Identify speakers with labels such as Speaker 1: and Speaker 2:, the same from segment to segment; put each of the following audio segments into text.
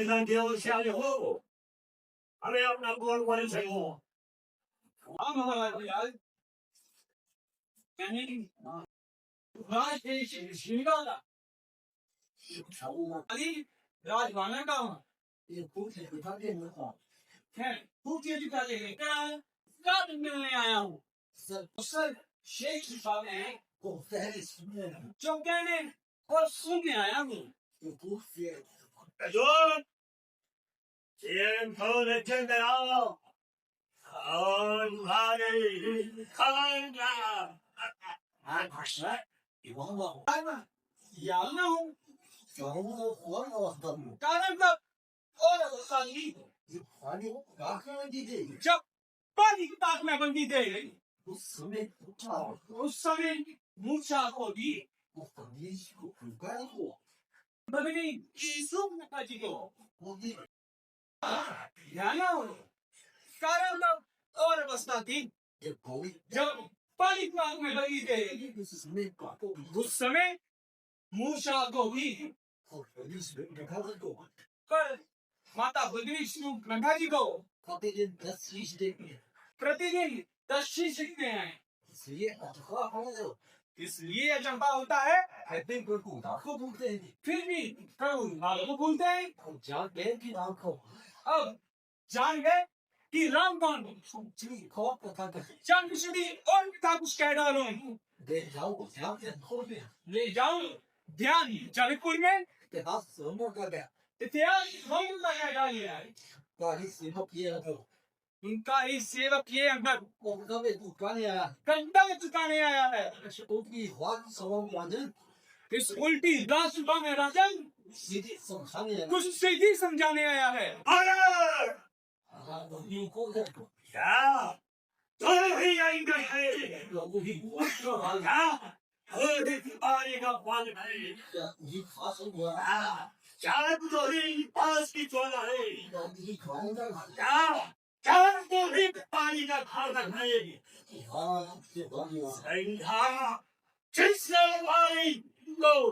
Speaker 1: 那丢下以后，还没有那过完成我。राजवाना का ये खूब से बिठा के रखा है खूब के बिठा के रात मिलने आया हूँ सर शेख साहब हैं को पहले सुनने चौके ने और सुनने आया हूँ ये खूब से जो चेन खोले चंदे आओ और भारे खाना हाँ भाषा ये वहाँ यार ना हूँ कारण का और खाली जब पानी की ताक में बंदी दे गई उस समय मूर्छा को दी बदली यीशु जी को ध्याना कारण का और अवस्था थी जब पानी की ताक में बंदी दे गई उस समय मूर्छा को भी पर माता बद्री गंगा जी को प्रतिदिन 10 शीश दिखते हैं इसलिए अचंभा होता है फिर भी प्रभु नाम को भूलते हैं अब जान गए कि राम कौन जान किसी और पिता कुछ कह डालो ले जाओ ध्यान जलपुर में इतिहास हम लगा डालिए उनका ही सेवक ये अंदर कंधा में चुकाने आया है इस उल्टी रास्ता में राजन कुछ सीधी समझाने आया है आएगा पाल है चार तो ही पास की चोला है चार तो ही पानी का खाना है जिसने वाली को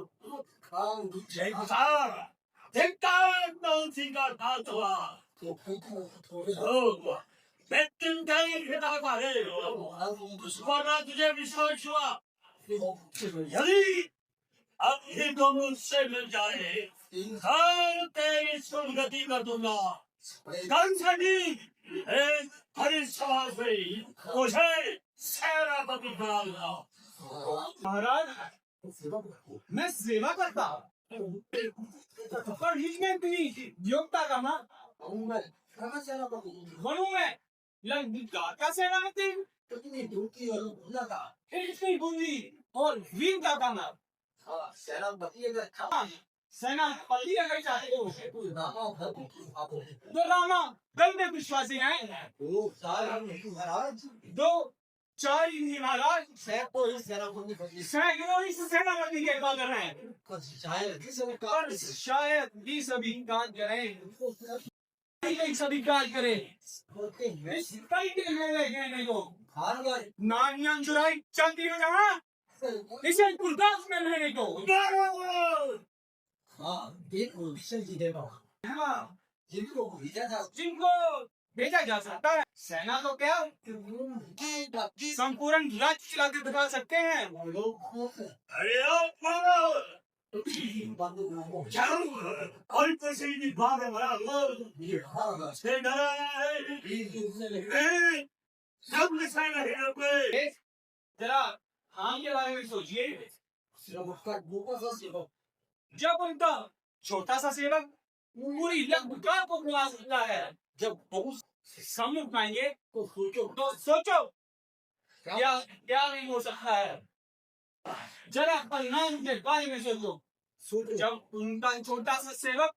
Speaker 1: का दांत हुआ बेतन का ही खिला है वरना तुझे विश्वास हुआ यदि अब ये दोनों से मिल जाए तेरी सुनगति कर दूंगा कंसनी हरी समाज में मुझे सेनापति बनाऊंगा महाराज मैं सेवा करता पर इसमें भी योग्यता का ना बनूं मैं लंका का सेनापति इसकी बूंदी और वीर का गाना सेनापति अगर चाहे तो रामा दल में विश्वासी हैं दो चार ही महाराज सैकड़ों इस सेनापति के काम कर रहे हैं शायद भी सभी काम करें सभी कार्य करें नानियां चुराई चलती हो जहाँ इसे गुरदास में रहने को जिनको भेजा जा सकता है सेना तो क्या संपूर्ण राज्य चला के दिखा सकते हैं अरे और पैसे की बात है जरा हाँ के बारे में सोचिए जब उनका छोटा सा सेवक पूरी लंका को बुला सकता है जब बहुत सम्मुख पाएंगे तो सोचो क्या क्या नहीं हो सकता है जरा परिणाम के बारे में सोचो जब उनका छोटा सा सेवक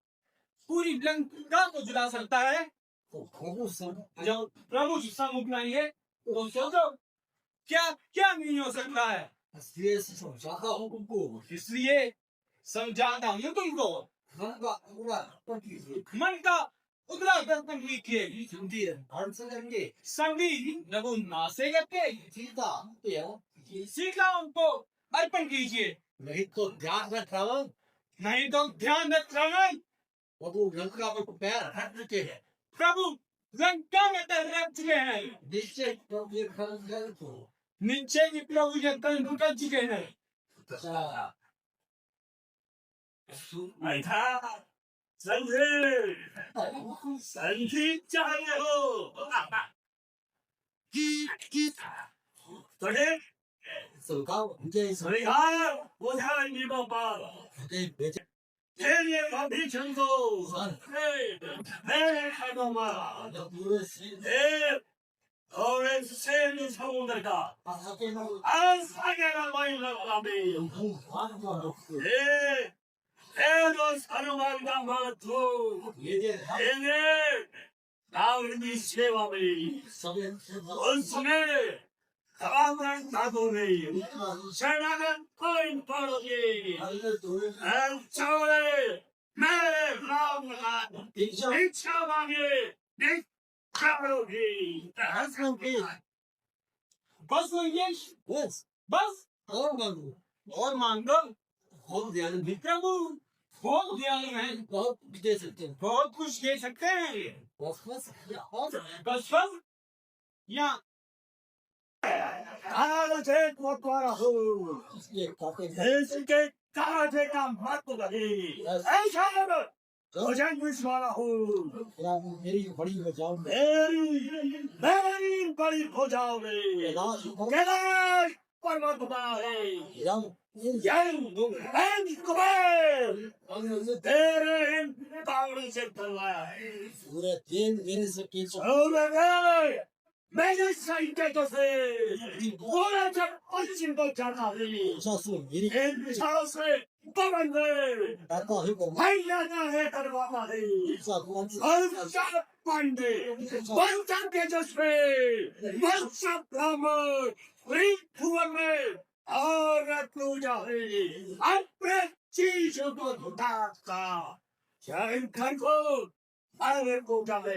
Speaker 1: पूरी लंका को जुड़ा सकता है जब प्रभु सम्मुख आएंगे तो सोचो क्या क्या नहीं हो सकता है इसलिए समझाता हूँ तुमको मन का उगला दर्पण कीजिए संगी नासे करके सीता उनको अर्पण कीजिए नहीं तो ध्यान रख रहा
Speaker 2: प्रभु लंका में पैर रख चुके हैं
Speaker 1: प्रभु लंका में रख चुके हैं
Speaker 2: निश्चय प्रभु ये खंडर को
Speaker 1: नीचे की प्रभु ये तन कर चुके हैं
Speaker 3: था संधि चाहिए हो
Speaker 2: सरकार मुझे
Speaker 3: सरकार बुझाएंगी बाबा
Speaker 2: बेचे
Speaker 3: तेरे भविष्य को मेरे खानों में
Speaker 2: पूरे
Speaker 3: और इससे समुद्र का
Speaker 2: आगे ना
Speaker 3: आज आगे का महिला बाबी तो हनुमान का महत्व
Speaker 2: ये
Speaker 3: रावण सेवा में
Speaker 2: सभी
Speaker 3: उसने रावण साधु नहीं शरणागत कोई पड़ोगे चौड़े मेरे राम का इच्छा मांगे
Speaker 1: बस ये
Speaker 2: बस
Speaker 1: बस
Speaker 2: और मांगो
Speaker 1: और मांगो
Speaker 2: बहुत ध्यान भी
Speaker 1: प्रभु बहुत दयालु हैं
Speaker 2: बहुत कुछ दे सकते हैं
Speaker 1: बहुत कुछ दे सकते हैं
Speaker 2: बस बस या और
Speaker 1: बस बस या
Speaker 3: काराचे कोतवारा हो
Speaker 2: ये काफी
Speaker 3: इसके काराचे का महत्व नहीं ऐसा है तो विश्वाला हो
Speaker 2: मेरी बड़ी बचाओ
Speaker 3: मेरी बड़ी भुजाओं में कैलाश पर्वत है तेरे पावड़ी से तलवार
Speaker 2: पूरे दिन मेरे से
Speaker 3: मैंने संकेतों से पूरा जब पश्चिम को जाना है
Speaker 2: मेरी
Speaker 3: से पवन भैया है करवाना है पांडे बंचा के जसवे बंचा ब्राह्मण भुवन में और पूजा है अपने चीज को धुता शंकर को अरे पूजा है